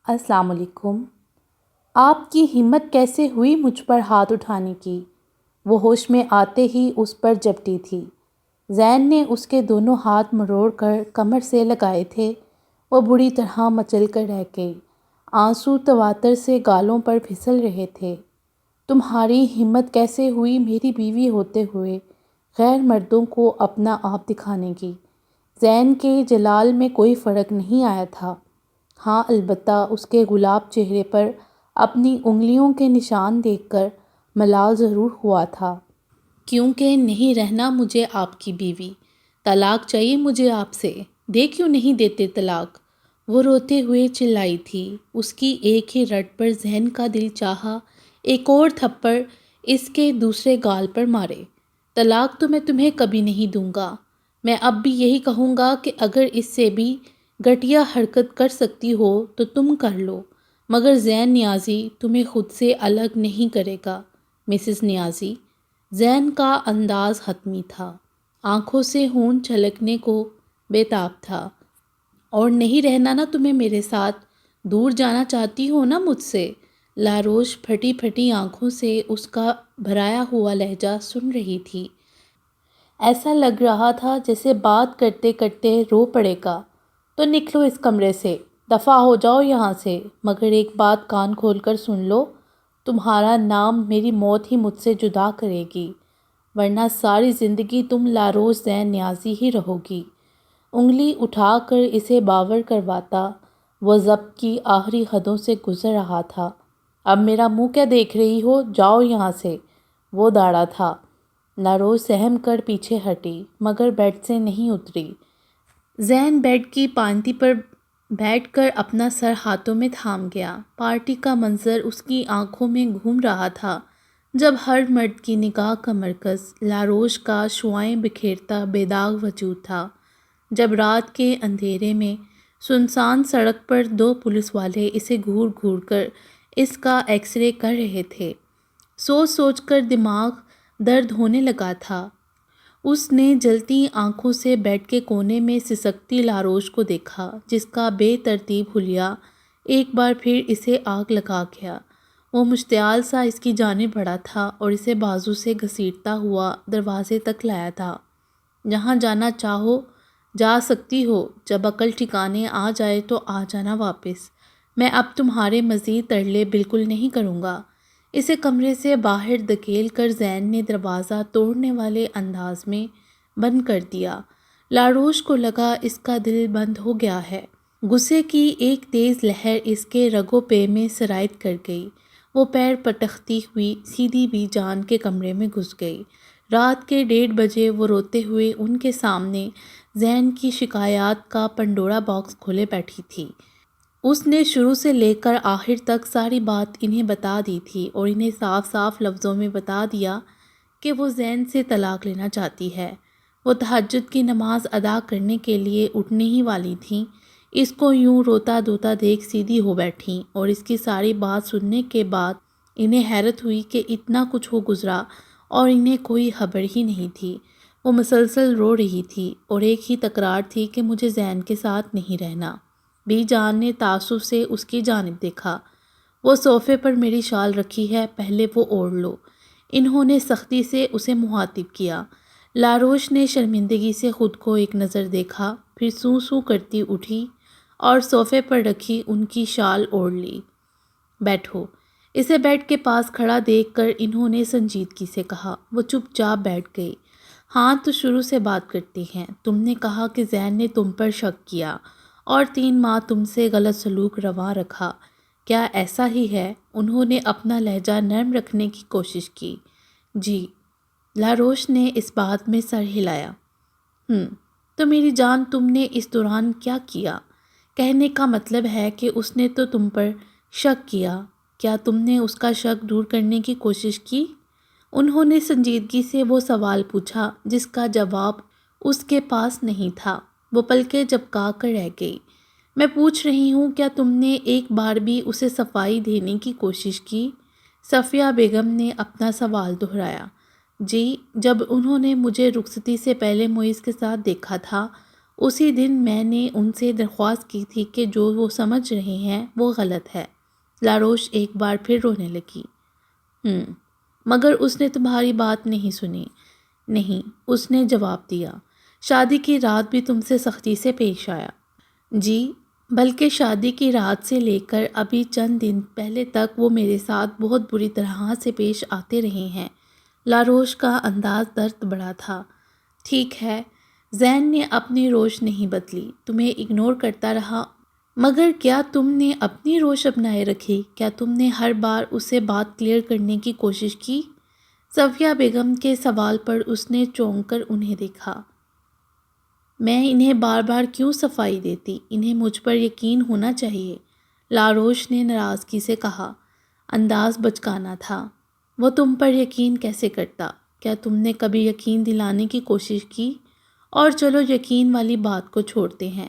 السلام علیکم۔ آپ کی ہمت کیسے ہوئی مجھ پر ہاتھ اٹھانے کی؟ وہ ہوش میں آتے ہی اس پر جپٹی تھی۔ زین نے اس کے دونوں ہاتھ مروڑ کر کمر سے لگائے تھے۔ وہ بری طرح مچل کر رہ گئی۔ آنسو تواتر سے گالوں پر پھسل رہے تھے۔ تمہاری ہمت کیسے ہوئی میری بیوی ہوتے ہوئے غیر مردوں کو اپنا آپ دکھانے کی؟ زین کے جلال میں کوئی فرق نہیں آیا تھا۔ ہاں، البتہ اس کے گلاب چہرے پر اپنی انگلیوں کے نشان دیکھ کر ملال ضرور ہوا تھا۔ کیونکہ نہیں رہنا مجھے آپ کی بیوی، طلاق چاہیے مجھے آپ سے، دے کیوں نہیں دیتے طلاق؟ وہ روتے ہوئے چلائی تھی۔ اس کی ایک ہی رٹ پر ذہن کا دل چاہا ایک اور تھپڑ اس کے دوسرے گال پر مارے۔ طلاق تو میں تمہیں کبھی نہیں دوں گا۔ میں اب بھی یہی کہوں گا کہ اگر اس سے بھی گھٹیا حرکت کر سکتی ہو تو تم کر لو، مگر زین نیازی تمہیں خود سے الگ نہیں کرے گا۔ مسز نیازی، زین کا انداز حتمی تھا، آنکھوں سے خون چھلکنے کو بے تاب تھا۔ اور نہیں رہنا نا تمہیں میرے ساتھ؟ دور جانا چاہتی ہو نا مجھ سے؟ لاروش پھٹی پھٹی آنکھوں سے اس کا بھرایا ہوا لہجہ سن رہی تھی۔ ایسا لگ رہا تھا جیسے بات کرتے کرتے رو پڑے گا۔ تو نکلو اس کمرے سے، دفع ہو جاؤ یہاں سے، مگر ایک بات کان کھول کر سن لو، تمہارا نام میری موت ہی مجھ سے جدا کرے گی، ورنہ ساری زندگی تم لاروش زین نیازی ہی رہو گی۔ انگلی اٹھا کر اسے باور کرواتا وہ ضبط کی آخری حدوں سے گزر رہا تھا۔ اب میرا منہ کیا دیکھ رہی ہو؟ جاؤ یہاں سے، وہ داڑا تھا۔ لاروش سہم کر پیچھے ہٹی، مگر بیڈ سے نہیں اتری۔ زین بیڈ کی پانتی پر بیٹھ کر اپنا سر ہاتھوں میں تھام گیا۔ پارٹی کا منظر اس کی آنکھوں میں گھوم رہا تھا، جب ہر مرد کی نگاہ کا مرکز لاروش کا شعاعیں بکھیرتا بے داغ وجود تھا۔ جب رات کے اندھیرے میں سنسان سڑک پر دو پولیس والے اسے گھور گھور کر اس کا ایکس رے کر رہے تھے، سوچ سوچ کر دماغ درد ہونے لگا تھا۔ اس نے جلتی آنکھوں سے بیڈ کے کونے میں سسکتی لاروش کو دیکھا، جس کا بے ترتیب حلیہ ایک بار پھر اسے آگ لگا گیا۔ وہ مشتعل سا اس کی جانب بڑھا تھا اور اسے بازو سے گھسیٹتا ہوا دروازے تک لایا تھا۔ جہاں جانا چاہو جا سکتی ہو، جب عقل ٹھکانے آ جائے تو آ جانا واپس۔ میں اب تمہارے مزید ترلے بالکل نہیں کروں گا۔ اسے کمرے سے باہر دھکیل کر زین نے دروازہ توڑنے والے انداز میں بند کر دیا۔ لاروش کو لگا اس کا دل بند ہو گیا ہے۔ غصے کی ایک تیز لہر اس کے رگ و پے میں سرایت کر گئی۔ وہ پیر پٹکتی ہوئی سیدھی بی جان کے کمرے میں گھس گئی۔ رات کے 1:30 بجے وہ روتے ہوئے ان کے سامنے زین کی شکایات کا پنڈورا باکس کھولے بیٹھی تھی۔ اس نے شروع سے لے کر آخر تک ساری بات انہیں بتا دی تھی اور انہیں صاف صاف لفظوں میں بتا دیا کہ وہ زین سے طلاق لینا چاہتی ہے۔ وہ تہجد کی نماز ادا کرنے کے لیے اٹھنے ہی والی تھیں، اس کو یوں روتا دھوتا دیکھ سیدھی ہو بیٹھیں، اور اس کی ساری بات سننے کے بعد انہیں حیرت ہوئی کہ اتنا کچھ ہو گزرا اور انہیں کوئی خبر ہی نہیں تھی۔ وہ مسلسل رو رہی تھی اور ایک ہی تکرار تھی کہ مجھے زین کے ساتھ نہیں رہنا۔ بی جان نے تعصب سے اس کی جانب دیکھا۔ وہ صوفے پر میری شال رکھی ہے، پہلے وہ اوڑھ لو۔ انہوں نے سختی سے اسے مخاطب کیا۔ لاروش نے شرمندگی سے خود کو ایک نظر دیکھا، پھر سوں سوں کرتی اٹھی اور صوفے پر رکھی ان کی شال اوڑھ لی۔ بیٹھو۔ اسے بیڈ کے پاس کھڑا دیکھ کر انہوں نے سنجیدگی سے کہا۔ وہ چپ چاپ بیٹھ گئی۔ ہاں تو شروع سے بات کرتے ہیں۔ تم نے کہا کہ زین نے تم پر شک کیا اور 3 ماہ تم سے غلط سلوک روا رکھا، کیا ایسا ہی ہے؟ انہوں نے اپنا لہجہ نرم رکھنے کی کوشش کی۔ جی۔ لاروش نے اس بات میں سر ہلایا۔ تو میری جان تم نے اس دوران کیا کیا؟ کہنے کا مطلب ہے کہ اس نے تو تم پر شک کیا، کیا تم نے اس کا شک دور کرنے کی کوشش کی؟ انہوں نے سنجیدگی سے وہ سوال پوچھا جس کا جواب اس کے پاس نہیں تھا۔ وہ پلکیں جھپکا کر رہ گئی۔ میں پوچھ رہی ہوں کیا تم نے ایک بار بھی اسے صفائی دینے کی کوشش کی؟ صفیہ بیگم نے اپنا سوال دہرایا۔ جی، جب انہوں نے مجھے رخصتی سے پہلے معیز کے ساتھ دیکھا تھا اسی دن میں نے ان سے درخواست کی تھی کہ جو وہ سمجھ رہے ہیں وہ غلط ہے۔ لاروش ایک بار پھر رونے لگی۔ مگر اس نے تمہاری بات نہیں سنی۔ نہیں، اس نے جواب دیا، شادی کی رات بھی تم سے سختی سے پیش آیا۔ جی، بلکہ شادی کی رات سے لے کر ابھی چند دن پہلے تک وہ میرے ساتھ بہت بری طرح سے پیش آتے رہے ہیں۔ لاروش کا انداز درد بڑا تھا۔ ٹھیک ہے، زین نے اپنی روش نہیں بدلی، تمہیں اگنور کرتا رہا، مگر کیا تم نے اپنی روش اپنائے رکھی؟ کیا تم نے ہر بار اسے بات کلیئر کرنے کی کوشش کی؟ صفیہ بیگم کے سوال پر اس نے چونک کر انہیں دیکھا۔ میں انہیں بار بار کیوں صفائی دیتی؟ انہیں مجھ پر یقین ہونا چاہیے، لاروش نے ناراضگی سے کہا۔ انداز بچکانا تھا۔ وہ تم پر یقین کیسے کرتا؟ کیا تم نے کبھی یقین دلانے کی کوشش کی؟ اور چلو یقین والی بات کو چھوڑتے ہیں،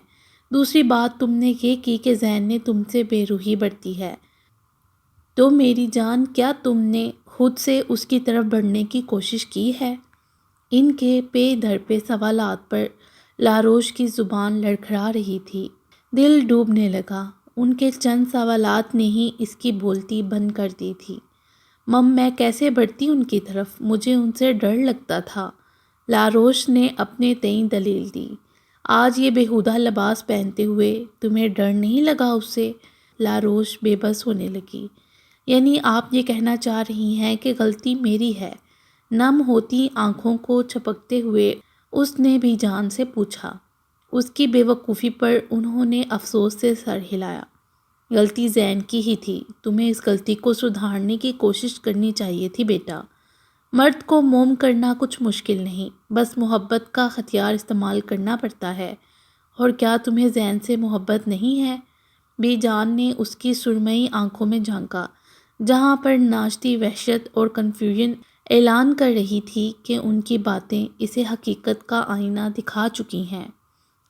دوسری بات تم نے یہ کی کہ زین نے تم سے بے روحی برتی ہے، تو میری جان کیا تم نے خود سے اس کی طرف بڑھنے کی کوشش کی ہے؟ ان کے پے در پہ سوالات پر لاروش کی زبان لڑکھڑا رہی تھی، دل ڈوبنے لگا۔ ان کے چند سوالات نے ہی اس کی بولتی بند کر دی تھی۔ میں کیسے بڑھتی ان کی طرف؟ مجھے ان سے ڈر لگتا تھا، لاروش نے اپنے تئیں دلیل دی۔ آج یہ بیہودہ لباس پہنتے ہوئے تمہیں ڈر نہیں لگا اس سے؟ لاروش بے بس ہونے لگی۔ یعنی آپ یہ کہنا چاہ رہی ہیں کہ غلطی میری ہے؟ نم ہوتی آنکھوں کو چھپکتے ہوئے اس نے بھی جان سے پوچھا۔ اس کی بے وقوفی پر انہوں نے افسوس سے سر ہلایا۔ غلطی زین کی ہی تھی، تمہیں اس غلطی کو سدھارنے کی کوشش کرنی چاہیے تھی بیٹا۔ مرد کو موم کرنا کچھ مشکل نہیں، بس محبت کا ہتھیار استعمال کرنا پڑتا ہے۔ اور کیا تمہیں زین سے محبت نہیں ہے؟ بی جان نے اس کی سرمئی آنکھوں میں جھانکا، جہاں پر ناشتی وحشت اور کنفیوژن اعلان کر رہی تھی کہ ان کی باتیں اسے حقیقت کا آئینہ دکھا چکی ہیں۔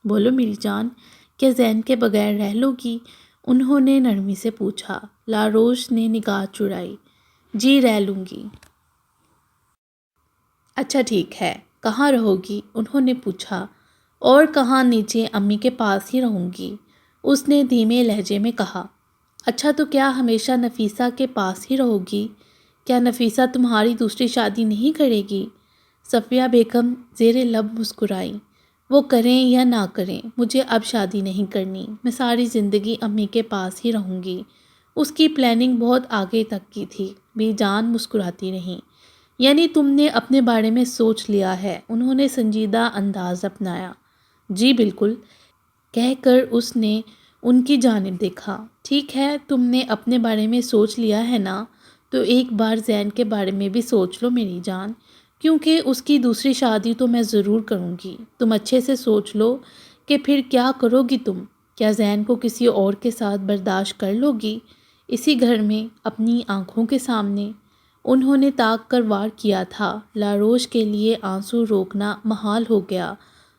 بولو میری جان، کیا زین کے بغیر رہ لو گی؟ انہوں نے نرمی سے پوچھا۔ لاروش نے نگاہ چڑھائی۔ جی رہ لوں گی۔ اچھا ٹھیک ہے، کہاں رہو گی؟ انہوں نے پوچھا۔ اور کہاں، نیچے امی کے پاس ہی رہوں گی، اس نے دھیمے لہجے میں کہا۔ اچھا تو کیا ہمیشہ نفیسہ کے پاس ہی رہو گی؟ کیا نفیسہ تمہاری دوسری شادی نہیں کرے گی؟ صفیہ بیگم زیر لب مسکرائیں۔ وہ کریں یا نہ کریں، مجھے اب شادی نہیں کرنی، میں ساری زندگی امی کے پاس ہی رہوں گی۔ اس کی پلاننگ بہت آگے تک کی تھی۔ بی جان مسکراتی رہیں۔ یعنی تم نے اپنے بارے میں سوچ لیا ہے؟ انہوں نے سنجیدہ انداز اپنایا۔ جی بالکل، کہہ کر اس نے ان کی جانب دیکھا۔ ٹھیک ہے، تم نے اپنے بارے میں سوچ لیا ہے نا، تو ایک بار زین کے بارے میں بھی سوچ لو میری جان، کیونکہ اس کی دوسری شادی تو میں ضرور کروں گی۔ تم اچھے سے سوچ لو کہ پھر کیا کرو گی تم؟ کیا زین کو کسی اور کے ساتھ برداشت کر لو گی، اسی گھر میں، اپنی آنکھوں کے سامنے؟ انہوں نے طاق کر وار کیا تھا۔ لاروش کے لیے آنسو روکنا محال ہو گیا۔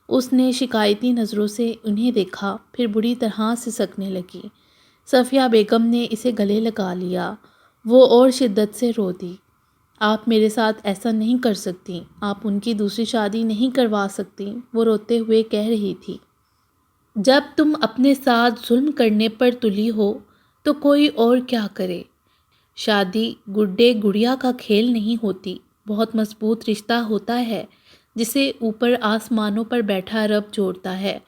اس نے شکایتی نظروں سے انہیں دیکھا، پھر بری طرح سسکنے لگی۔ صفیہ بیگم نے اسے گلے لگا لیا۔ وہ اور شدت سے رو دی۔ آپ میرے ساتھ ایسا نہیں کر سکتی، آپ ان کی دوسری شادی نہیں کروا سکتی، وہ روتے ہوئے کہہ رہی تھی۔ جب تم اپنے ساتھ ظلم کرنے پر تلی ہو تو کوئی اور کیا کرے؟ شادی گڈے گڑیا کا کھیل نہیں ہوتی، بہت مضبوط رشتہ ہوتا ہے جسے اوپر آسمانوں پر بیٹھا رب جوڑتا ہے۔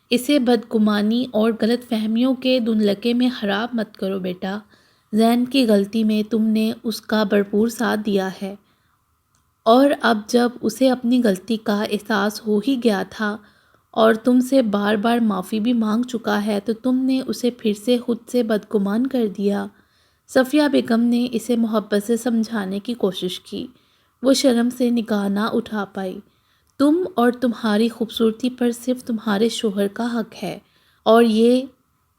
اسے بدگمانی اور غلط فہمیوں کے دھندلکے میں خراب مت کرو بیٹا۔ زین کی غلطی میں تم نے اس کا بھرپور ساتھ دیا ہے، اور اب جب اسے اپنی غلطی کا احساس ہو ہی گیا تھا اور تم سے بار بار معافی بھی مانگ چکا ہے، تو تم نے اسے پھر سے خود سے بدگمان کر دیا۔ صفیہ بیگم نے اسے محبت سے سمجھانے کی کوشش کی۔ وہ شرم سے نگاہ نہ اٹھا پائی۔ تم اور تمہاری خوبصورتی پر صرف تمہارے شوہر کا حق ہے، اور یہ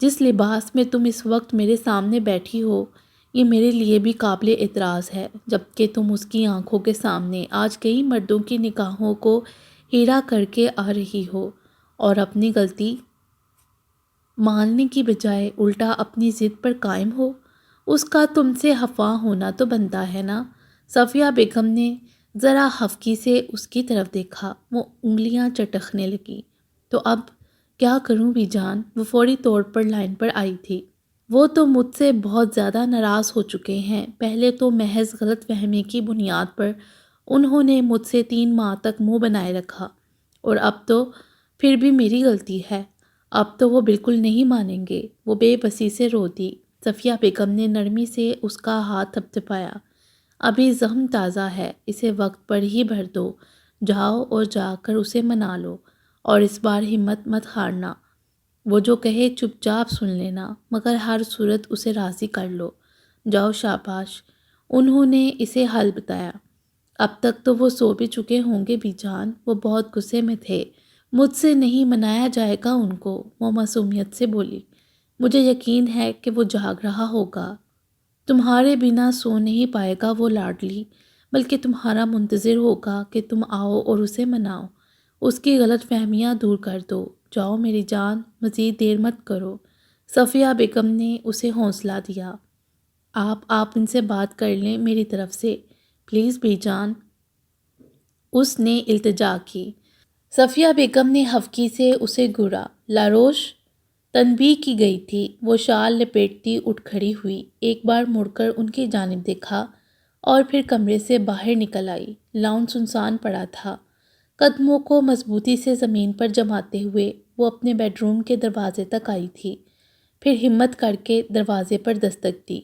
جس لباس میں تم اس وقت میرے سامنے بیٹھی ہو، یہ میرے لیے بھی قابل اعتراض ہے، جبکہ تم اس کی آنکھوں کے سامنے آج کئی مردوں کی نگاہوں کو ہیرا کر کے آ رہی ہو، اور اپنی غلطی ماننے کی بجائے الٹا اپنی ضد پر قائم ہو۔ اس کا تم سے خفا ہونا تو بنتا ہے نا؟ صفیہ بیگم نے ذرا خفگی سے اس کی طرف دیکھا۔ وہ انگلیاں چٹکنے لگی۔ تو اب کیا کروں بھی جان؟ وہ فوری طور پر لائن پر آئی تھی۔ وہ تو مجھ سے بہت زیادہ ناراض ہو چکے ہیں۔ پہلے تو محض غلط فہمی کی بنیاد پر انہوں نے مجھ سے 3 ماہ تک منہ بنائے رکھا، اور اب تو پھر بھی میری غلطی ہے۔ اب تو وہ بالکل نہیں مانیں گے۔ وہ بے بسی سے رو دی۔ صفیہ بیگم نے نرمی سے اس کا ہاتھ تھپتھپایا۔ ابھی زخم تازہ ہے، اسے وقت پر ہی بھر دو۔ جاؤ اور جا کر اسے منا لو، اور اس بار ہمت مت ہارنا۔ وہ جو کہے چپ چاپ سن لینا، مگر ہر صورت اسے راضی کر لو۔ جاؤ، شاباش۔ انہوں نے اسے حل بتایا۔ اب تک تو وہ سو بھی چکے ہوں گے بھی جان۔ وہ بہت غصے میں تھے۔ مجھ سے نہیں منایا جائے گا ان کو، وہ معصومیت سے بولی۔ مجھے یقین ہے کہ وہ جاگ رہا ہوگا۔ تمہارے بنا سو نہیں پائے گا وہ لاڈلی، بلکہ تمہارا منتظر ہوگا کہ تم آؤ اور اسے مناؤ، اس کی غلط فہمیاں دور کر دو۔ جاؤ میری جان، مزید دیر مت کرو۔ صفیہ بیگم نے اسے حوصلہ دیا۔ آپ ان سے بات کر لیں میری طرف سے، پلیز بی جان، اس نے التجا کی۔ صفیہ بیگم نے ہفکی سے اسے گھورا۔ لاروش، تنبیہ کی گئی تھی۔ وہ شال لپیٹتی اٹھ کھڑی ہوئی، ایک بار مڑ کر ان کی جانب دیکھا اور پھر کمرے سے باہر نکل آئی۔ لاؤن سنسان پڑا تھا۔ قدموں کو مضبوطی سے زمین پر جماتے ہوئے وہ اپنے بیڈ روم کے دروازے تک آئی تھی، پھر ہمت کر کے دروازے پر دستک دی۔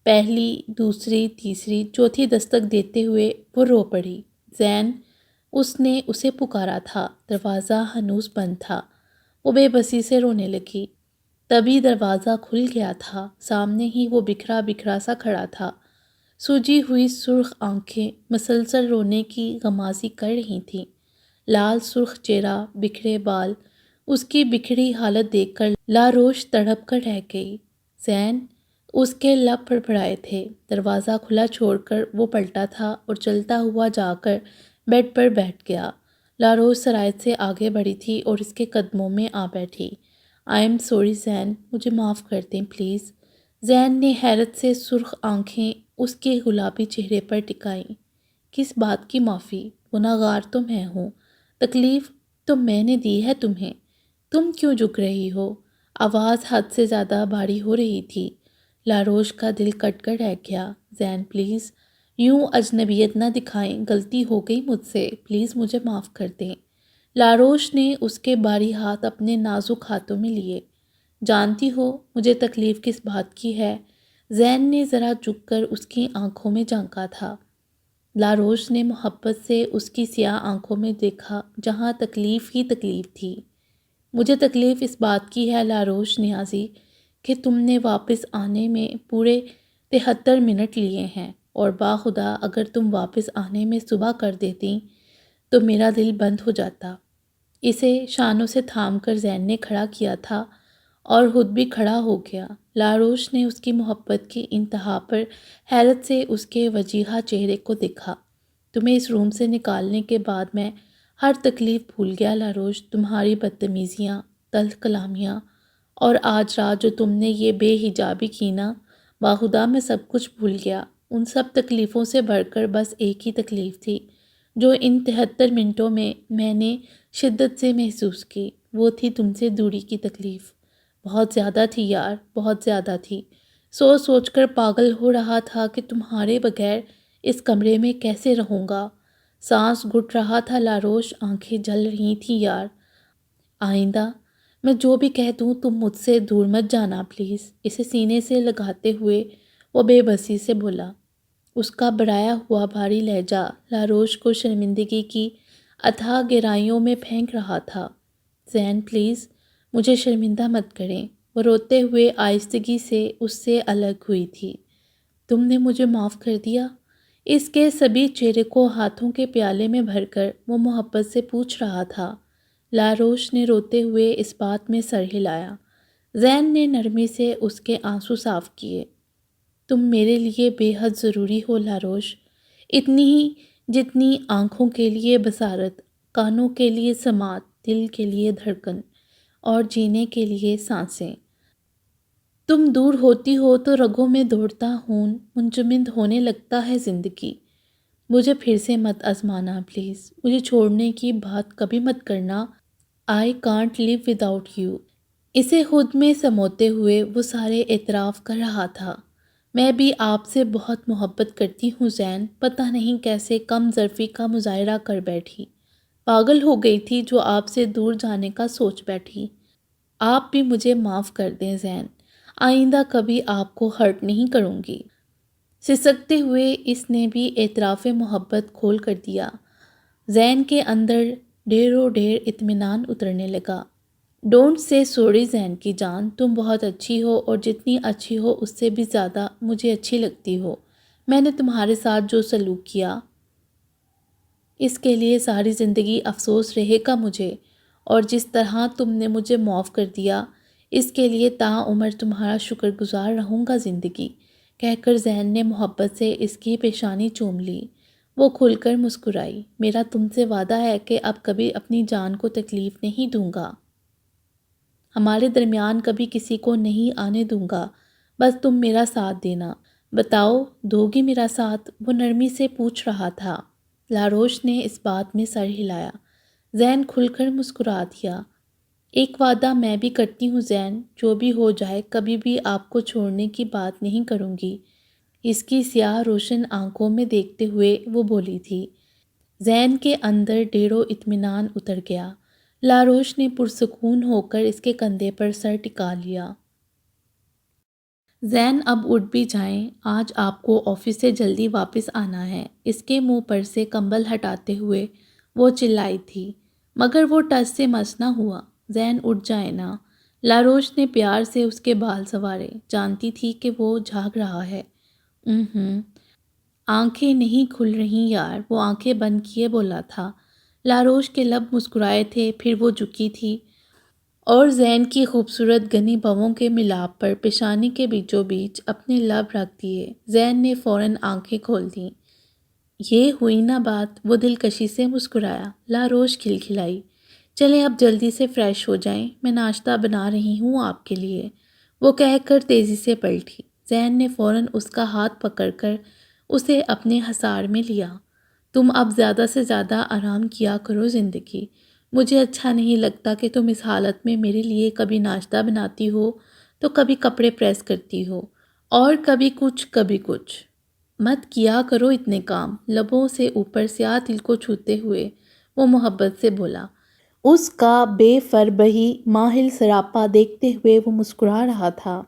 پہلی، دوسری، تیسری، چوتھی دستک دیتے ہوئے وہ رو پڑی۔ زین، اس نے اسے پکارا تھا۔ دروازہ ہنوز بند تھا۔ وہ بے بسی سے رونے لگی۔ تبھی دروازہ کھل گیا تھا۔ سامنے ہی وہ بکھرا بکھرا سا کھڑا تھا۔ سوجی ہوئی سرخ آنکھیں مسلسل رونے کی غمازی کر رہی تھیں۔ لال سرخ چہرہ، بکھرے بال۔ اس کی بکھری حالت دیکھ کر لاروش تڑپ کر رہ گئی۔ زین، اس کے لب پھڑپھڑائے تھے۔ دروازہ کھلا چھوڑ کر وہ پلٹا تھا اور چلتا ہوا جا کر بیڈ پر بیٹھ گیا۔ لاروش سرایت سے آگے بڑھی تھی اور اس کے قدموں میں آ بیٹھی۔ آئی ایم سوری زین، مجھے معاف کر دیں پلیز۔ زین نے حیرت سے سرخ آنکھیں اس کے گلابی چہرے پر ٹکائیں۔ کس بات کی معافی؟ گناہ گار تو میں ہوں، تکلیف تو میں نے دی ہے تمہیں، تم کیوں جھک رہی ہو؟ آواز حد سے زیادہ بھاری ہو رہی تھی۔ لاروش کا دل کٹ کر رہ گیا۔ زین پلیز، یوں اجنبیت نہ دکھائیں، غلطی ہو گئی مجھ سے، پلیز مجھے معاف کر دیں۔ لاروش نے اس کے بھاری ہاتھ اپنے نازک ہاتھوں میں لیے۔ جانتی ہو مجھے تکلیف کس بات کی ہے؟ زین نے ذرا جھک کر اس کی آنکھوں میں جھانکا تھا۔ لاروش نے محبت سے اس کی سیاہ آنکھوں میں دیکھا جہاں تکلیف ہی تکلیف تھی۔ مجھے تکلیف اس بات کی ہے لاروش نیازی کہ تم نے واپس آنے میں پورے 73 منٹ لیے ہیں، اور باخدا اگر تم واپس آنے میں صبح کر دیتی تو میرا دل بند ہو جاتا۔ اسے شانوں سے تھام کر زین نے کھڑا کیا تھا اور خود بھی کھڑا ہو گیا۔ لاروش نے اس کی محبت کی انتہا پر حیرت سے اس کے وجیحہ چہرے کو دیکھا۔ تمہیں اس روم سے نکالنے کے بعد میں ہر تکلیف بھول گیا لاروش، تمہاری بدتمیزیاں، تلخ کلامیاں، اور آج رات جو تم نے یہ بے حجابی کی نا، باخدا میں سب کچھ بھول گیا۔ ان سب تکلیفوں سے بڑھ کر بس ایک ہی تکلیف تھی جو ان 73 منٹوں میں نے شدت سے محسوس کی، وہ تھی تم سے دوری کی تکلیف۔ بہت زیادہ تھی یار، بہت زیادہ تھی۔ سوچ سوچ کر پاگل ہو رہا تھا کہ تمہارے بغیر اس کمرے میں کیسے رہوں گا۔ سانس گھٹ رہا تھا لاروش، آنکھیں جل رہی تھی یار۔ آئندہ میں جو بھی کہہ دوں تم مجھ سے دور مت جانا پلیز، اسے سینے سے لگاتے ہوئے وہ بے بسی سے بولا۔ اس کا بڑھایا ہوا بھاری لہجہ لاروش کو شرمندگی کی اتھاہ گہرائیوں میں پھینک رہا تھا۔ زین پلیز، مجھے شرمندہ مت کریں۔ وہ روتے ہوئے آہستگی سے اس سے الگ ہوئی تھی۔ تم نے مجھے معاف کر دیا؟ اس کے سبھی چہرے کو ہاتھوں کے پیالے میں بھر کر وہ محبت سے پوچھ رہا تھا۔ لاروش نے روتے ہوئے اس بات میں سر ہلایا۔ زین نے نرمی سے اس کے آنسو صاف کیے۔ تم میرے لیے بے حد ضروری ہو لاروش، اتنی ہی جتنی آنکھوں کے لیے بصارت، کانوں کے لیے سماعت، دل کے لیے دھڑکن اور جینے کے لیے سانسیں۔ تم دور ہوتی ہو تو رگوں میں دوڑتا خون منجمد ہونے لگتا ہے زندگی۔ مجھے پھر سے مت آزمانا پلیز، مجھے چھوڑنے کی بات کبھی مت کرنا۔ I can't live without you. اسے خود میں سموتے ہوئے وہ سارے اعتراف کر رہا تھا۔ میں بھی آپ سے بہت محبت کرتی ہوں زین، پتہ نہیں کیسے کم ظرفی کا مظاہرہ کر بیٹھی۔ پاگل ہو گئی تھی جو آپ سے دور جانے کا سوچ بیٹھی۔ آپ بھی مجھے معاف کر دیں زین، آئندہ کبھی آپ کو ہرٹ نہیں کروں گی۔ سسکتے ہوئے اس نے بھی اعتراف محبت کھول کر دیا۔ زین کے اندر ڈھیروں ڈھیر اطمینان اترنے لگا۔ ڈونٹ سے سوری زین کی جان، تم بہت اچھی ہو اور جتنی اچھی ہو اس سے بھی زیادہ مجھے اچھی لگتی ہو۔ میں نے تمہارے ساتھ جو سلوک کیا اس کے لیے ساری زندگی افسوس رہے گا مجھے، اور جس طرح تم نے مجھے معاف کر دیا اس کے لیے تا عمر تمہارا شکر گزار رہوں گا زندگی، کہہ کر زین نے محبت سے اس کی پیشانی چوم لی۔ وہ کھل کر مسکرائی۔ میرا تم سے وعدہ ہے کہ اب کبھی اپنی جان کو تکلیف نہیں دوں گا، ہمارے درمیان کبھی کسی کو نہیں آنے دوں گا، بس تم میرا ساتھ دینا۔ بتاؤ دو گی میرا ساتھ؟ وہ نرمی سے پوچھ رہا تھا۔ لاروش نے اس بات میں سر ہلایا۔ زین کھل کر مسکرا دیا۔ ایک وعدہ میں بھی کرتی ہوں زین، جو بھی ہو جائے کبھی بھی آپ کو چھوڑنے کی بات نہیں کروں گی۔ اس کی سیاہ روشن آنکھوں میں دیکھتے ہوئے وہ بولی تھی۔ زین کے اندر ڈیروں اطمینان اتر گیا۔ لاروش نے پرسکون ہو کر اس کے کندھے پر سر ٹکا لیا۔ زین اب اٹھ بھی جائیں، آج آپ کو آفس سے جلدی واپس آنا ہے، اس کے منہ پر سے کمبل ہٹاتے ہوئے وہ چلائی تھی، مگر وہ ٹس سے مس نہ ہوا۔ زین اٹھ جائے نا۔ لاروش نے پیار سے اس کے بال سنوارے، جانتی تھی کہ وہ جاگ رہا ہے۔ آنکھیں نہیں کھل رہی یار، وہ آنکھیں بند کیے بولا تھا۔ لاروش کے لب مسکرائے تھے، پھر وہ جھکی تھی اور زین کی خوبصورت گھنی بھووں کے ملاپ پر پیشانی کے بیچوں بیچ اپنے لب رکھ دیے۔ زین نے فوراً آنکھیں کھول دیں۔ یہ ہوئی نا بات؟ وہ دلکشی سے مسکرایا۔ لاروش کھلکھلائی۔ چلیں اب جلدی سے فریش ہو جائیں، میں ناشتہ بنا رہی ہوں آپ کے لیے، وہ کہہ کر تیزی سے پلٹی۔ زین نے فوراً اس کا ہاتھ پکڑ کر اسے اپنے حصار میں لیا۔ تم اب زیادہ سے زیادہ آرام کیا کرو زندگی، مجھے اچھا نہیں لگتا کہ تم اس حالت میں میرے لیے کبھی ناشتہ بناتی ہو تو کبھی کپڑے پریس کرتی ہو، اور کبھی کچھ۔ مت کیا کرو اتنے کام۔ لبوں سے اوپر سیاہ دل کو چھوتے ہوئے وہ محبت سے بولا۔ اس کا بے فربہی ماحل سراپا دیکھتے ہوئے وہ مسکرا رہا تھا۔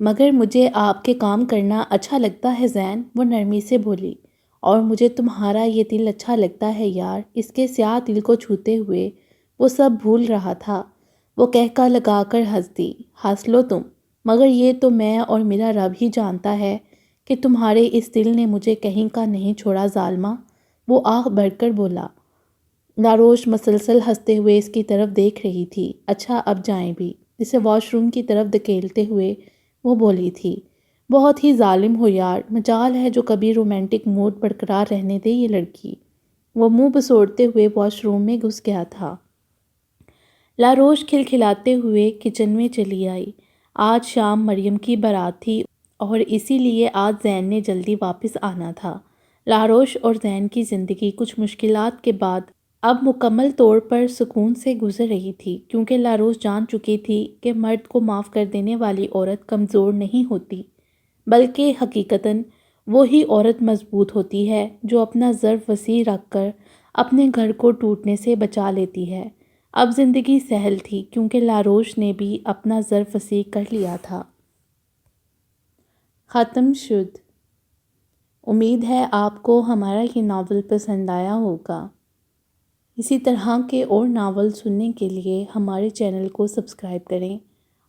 مگر مجھے آپ کے کام کرنا اچھا لگتا ہے زین، وہ نرمی سے بولی، اور مجھے تمہارا یہ دل اچھا لگتا ہے یار۔ اس کے سیاہ دل کو چھوتے ہوئے وہ سب بھول رہا تھا۔ وہ قہقہ لگا کر ہنس دی۔ ہنس لو تم، مگر یہ تو میں اور میرا رب ہی جانتا ہے کہ تمہارے اس دل نے مجھے کہیں کا نہیں چھوڑا ظالمہ، وہ آہ بھر کر بولا۔ لاروش مسلسل ہنستے ہوئے اس کی طرف دیکھ رہی تھی۔ اچھا اب جائیں بھی، اسے واش روم کی طرف دھکیلتے ہوئے وہ بولی تھی۔ بہت ہی ظالم ہو یار، مجال ہے جو کبھی رومانٹک موڈ برقرار رہنے دے یہ لڑکی۔ وہ منہ بسوڑتے ہوئے واش روم میں گھس گیا تھا۔ لاروش کھلکھلاتے ہوئے کچن میں چلی آئی۔ آج شام مریم کی بارات تھی اور اسی لیے آج زین نے جلدی واپس آنا تھا۔ لاروش اور زین کی زندگی کچھ مشکلات کے بعد اب مکمل طور پر سکون سے گزر رہی تھی، کیونکہ لاروش جان چکی تھی کہ مرد کو معاف کر دینے والی عورت کمزور نہیں ہوتی، بلکہ حقیقتاً وہی عورت مضبوط ہوتی ہے جو اپنا ظرف وسیع رکھ کر اپنے گھر کو ٹوٹنے سے بچا لیتی ہے۔ اب زندگی سہل تھی کیونکہ لاروش نے بھی اپنا ظرف وسیع کر لیا تھا۔ ختم شد۔ امید ہے آپ کو ہمارا یہ ناول پسند آیا ہوگا۔ اسی طرح کے اور ناول سننے کے لیے ہمارے چینل کو سبسکرائب کریں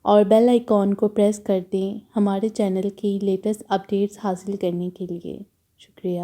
اور بیل آئیکن کو پریس کر دیں ہمارے چینل کی لیٹسٹ اپڈیٹس حاصل کرنے کے لیے۔ شکریہ۔